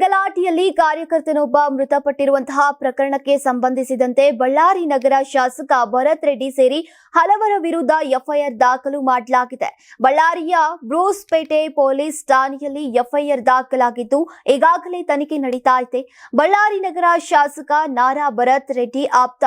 ಗಲಾಟೆಯಲ್ಲಿ ಕಾರ್ಯಕರ್ತನೊಬ್ಬ ಮೃತಪಟ್ಟಿರುವಂತಹ ಪ್ರಕರಣಕ್ಕೆ ಸಂಬಂಧಿಸಿದಂತೆ ಬಳ್ಳಾರಿ ನಗರ ಶಾಸಕ ಭರತ್ ರೆಡ್ಡಿ ಸೇರಿ ಹಲವರ ವಿರುದ್ಧ ಎಫ್ಐಆರ್ ದಾಖಲು ಮಾಡಲಾಗಿದೆ. ಬಳ್ಳಾರಿಯ ಬ್ರೂಸ್ಪೇಟೆ ಪೊಲೀಸ್ ಠಾಣೆಯಲ್ಲಿ ಎಫ್ಐಆರ್ ದಾಖಲಾಗಿದ್ದು ಈಗಾಗಲೇ ತನಿಖೆ ನಡೀತಾ ಇದೆ. ಬಳ್ಳಾರಿ ನಗರ ಶಾಸಕ ನಾರಾ ಭರತ್ ರೆಡ್ಡಿ ಆಪ್ತ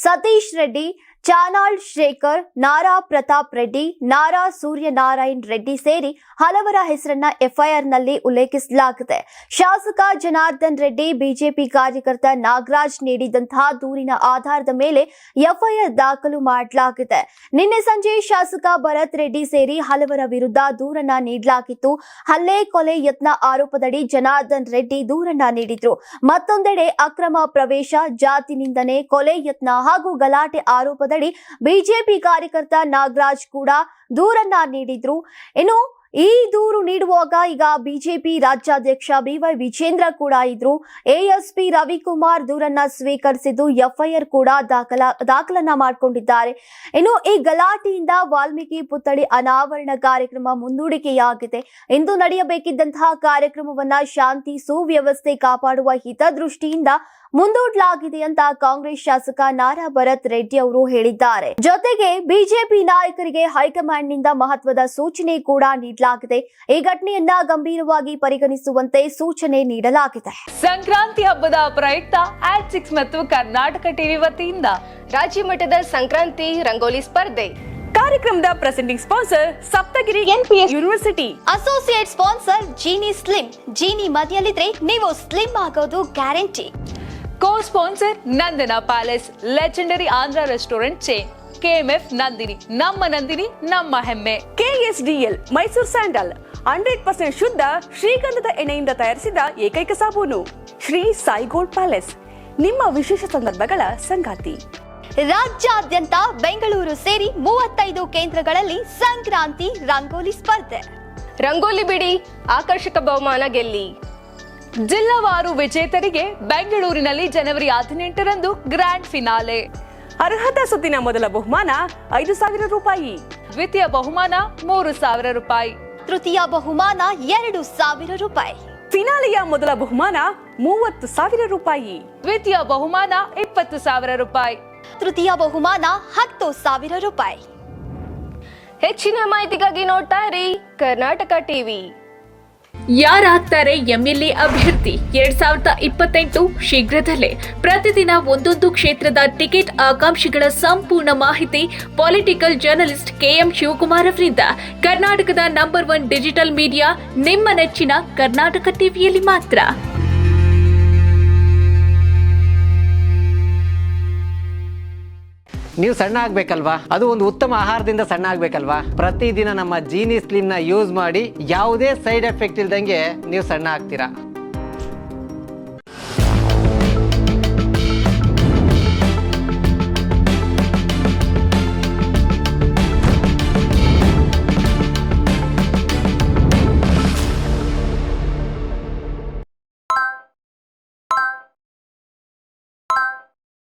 ಸತೀಶ್ ರೆಡ್ಡಿ, ಚಾನಾಳ್ ಶೇಖರ್, ನಾರಾ ಪ್ರತಾಪ್ ರೆಡ್ಡಿ, ನಾರಾ ಸೂರ್ಯನಾರಾಯಣ್ ರೆಡ್ಡಿ ಸೇರಿ ಹಲವರ ಹೆಸರನ್ನ ಎಫ್ಐಆರ್ನಲ್ಲಿ ಉಲ್ಲೇಖಿಸಲಾಗಿದೆ. ಶಾಸಕ ಜನಾರ್ದನ್ ರೆಡ್ಡಿ, ಬಿಜೆಪಿ ಕಾರ್ಯಕರ್ತ ನಾಗರಾಜ್ ನೀಡಿದಂತಹ ದೂರಿನ ಆಧಾರದ ಮೇಲೆ ಎಫ್ಐಆರ್ ದಾಖಲು ಮಾಡಲಾಗಿದೆ. ನಿನ್ನೆ ಸಂಜೆ ಶಾಸಕ ಭರತ್ ರೆಡ್ಡಿ ಸೇರಿ ಹಲವರ ವಿರುದ್ಧ ದೂರನ್ನ ನೀಡಲಾಗಿತ್ತು. ಹಲ್ಲೆ ಕೊಲೆ ಯತ್ನ ಆರೋಪದಡಿ ಜನಾರ್ದನ್ ರೆಡ್ಡಿ ದೂರನ್ನ ನೀಡಿದ್ರು. ಮತ್ತೊಂದೆಡೆ ಅಕ್ರಮ ಪ್ರವೇಶ, ಜಾತಿ ನಿಂದನೆ, ಕೊಲೆ ಯತ್ನ ಹಾಗೂ ಗಲಾಟೆ ಆರೋಪದಡಿ ಬಿಜೆಪಿ ಕಾರ್ಯಕರ್ತ ನಾಗರಾಜ್ ಕೂಡ ದೂರನ್ನ ನೀಡಿದ್ರು. ಇನ್ನು ಈ ದೂರು ನೀಡುವಾಗ ಈಗ ಬಿಜೆಪಿ ರಾಜ್ಯಾಧ್ಯಕ್ಷ ಬಿವೈ ವಿಜೇಂದ್ರ ಕೂಡ ಇದ್ರು. ಎಎಸ್ಪಿ ರವಿಕುಮಾರ್ ದೂರನ್ನ ಸ್ವೀಕರಿಸಿದ್ದು ಎಫ್ಐಆರ್ ಕೂಡ ದಾಖಲನ್ನ ಮಾಡಿಕೊಂಡಿದ್ದಾರೆ. ಇನ್ನು ಈ ಗಲಾಟೆಯಿಂದ ವಾಲ್ಮೀಕಿ ಪುತ್ಥಳಿ ಅನಾವರಣ ಕಾರ್ಯಕ್ರಮ ಮುಂದೂಡಿಕೆಯಾಗಿದೆ. ಇಂದು ನಡೆಯಬೇಕಿದ್ದಂತಹ ಕಾರ್ಯಕ್ರಮವನ್ನ ಶಾಂತಿ ಸುವ್ಯವಸ್ಥೆ ಕಾಪಾಡುವ ಹಿತದೃಷ್ಟಿಯಿಂದ ಮುಂದೂಡಲಾಗಿದೆ ಅಂತ ಕಾಂಗ್ರೆಸ್ ಶಾಸಕ ನಾರಾ ಭರತ್ ರೆಡ್ಡಿ ಅವರು ಹೇಳಿದ್ದಾರೆ. ಜೊತೆಗೆ ಬಿಜೆಪಿ ನಾಯಕರಿಗೆ ಹೈಕಮಾಂಡ್ ನಿಂದ ಮಹತ್ವದ ಸೂಚನೆ ಕೂಡ ನೀಡಲಾಗಿದೆ. ಈ ಘಟನೆಯನ್ನ ಗಂಭೀರವಾಗಿ ಪರಿಗಣಿಸುವಂತೆ ಸೂಚನೆ ನೀಡಲಾಗಿದೆ. ಸಂಕ್ರಾಂತಿ ಹಬ್ಬದ ಪ್ರಯುಕ್ತ ಆಟ್6 ಮತ್ತು ಕರ್ನಾಟಕ ಟಿವಿ ವತಿಯಿಂದ ರಾಜ್ಯ ಮಟ್ಟದ ಸಂಕ್ರಾಂತಿ ರಂಗೋಲಿ ಸ್ಪರ್ಧೆ. ಕಾರ್ಯಕ್ರಮದ presenting sponsor Saptagiri NPS university. Associate sponsor Jeeni slim. Jeeni ಮನೆಯಲ್ಲಿದ್ರೆ ನೀವು ಸ್ಲಿಮ್ ಆಗೋದು guarantee. Co-sponsor Nandana palace, legendary Andhra restaurant chain. KMF Nandini, ನಮ್ಮ ನಂದಿನಿ ನಮ್ಮ ಹೆಮ್ಮೆ. ಕೆಎಸ್ಡಿಎಲ್ ಮೈಸೂರು ಸ್ಯಾಂಡಲ್ 100% ಶುದ್ಧ ಶ್ರೀಗಂಧದ ಎಣ್ಣೆಯಿಂದ ತಯಾರಿಸಿದ ಏಕೈಕ ಸಾಬೂನು. ಶ್ರೀ ಸಾಯಿ ಗೋಲ್ಡ್ ಪ್ಯಾಲೇಸ್, ನಿಮ್ಮ ವಿಶೇಷ ಸಂದರ್ಭಗಳ ಸಂಗಾತಿ. ರಾಜ್ಯಾದ್ಯಂತ ಬೆಂಗಳೂರು ಸೇರಿ 35 ಕೇಂದ್ರಗಳಲ್ಲಿ ಸಂಕ್ರಾಂತಿ ರಂಗೋಲಿ ಸ್ಪರ್ಧೆ. ರಂಗೋಲಿ ಬಿಡಿ, ಆಕರ್ಷಕ ಬಹುಮಾನ ಗೆಲ್ಲಿ. ಜಿಲ್ಲಾವಾರು ವಿಜೇತರಿಗೆ ಬೆಂಗಳೂರಿನಲ್ಲಿ ಜನವರಿ 18ರಂದು ಗ್ರ್ಯಾಂಡ್ ಫಿನಾಲೆ. ಅರ್ಹತಾ ಸುತ್ತಿನ ಮೊದಲ ಬಹುಮಾನ 5,000 ರೂಪಾಯಿ. ದ್ವಿತೀಯ ಬಹುಮಾನ 3,000 ರೂಪಾಯಿ. ತೃತೀಯ ಬಹುಮಾನ 2,000 ರೂಪಾಯಿ. ಫಿನಾಲೆಯ ಮೊದಲ ಬಹುಮಾನ 30,000 ರೂಪಾಯಿ. ದ್ವಿತೀಯ ಬಹುಮಾನ 20,000 ರೂಪಾಯಿ. ತೃತೀಯ ಬಹುಮಾನ 10,000 ರೂಪಾಯಿ. ಹೆಚ್ಚಿನ ಮಾಹಿತಿಗಾಗಿ ನೋಡ್ತಾ ಇರಿ ಕರ್ನಾಟಕ ಟಿವಿ. ಯಾರಾಗ್ತಾರೆ ಎಂಎಲ್ಎ ಅಭ್ಯರ್ಥಿ 2028 ಶೀಘ್ರದಲ್ಲೇ. ಪ್ರತಿದಿನ ಒಂದೊಂದು ಕ್ಷೇತ್ರದ ಟಿಕೆಟ್ ಆಕಾಂಕ್ಷಿಗಳ ಸಂಪೂರ್ಣ ಮಾಹಿತಿ ಪೊಲಿಟಿಕಲ್ ಜರ್ನಲಿಸ್ಟ್ ಕೆಎಂ ಶಿವಕುಮಾರ್ ಅವರಿಂದ. ಕರ್ನಾಟಕದ ನಂಬರ್ 1 ಡಿಜಿಟಲ್ ಮೀಡಿಯಾ ನಿಮ್ಮ ನೆಚ್ಚಿನ ಕರ್ನಾಟಕ ಟಿವಿಯಲ್ಲಿ ಮಾತ್ರ. ನೀವು ಸಣ್ಣ ಆಗ್ಬೇಕಲ್ವಾ? ಅದು ಒಂದು ಉತ್ತಮ ಆಹಾರದಿಂದ ಸಣ್ಣ ಆಗ್ಬೇಕಲ್ವಾ? ಪ್ರತಿದಿನ ನಮ್ಮ ಜೀನಿ ಸ್ಲಿಮ್ ನ ಯೂಸ್ ಮಾಡಿ ಯಾವುದೇ ಸೈಡ್ ಎಫೆಕ್ಟ್ ಇಲ್ದಂಗೆ ನೀವು ಸಣ್ಣ ಆಗ್ತೀರಾ.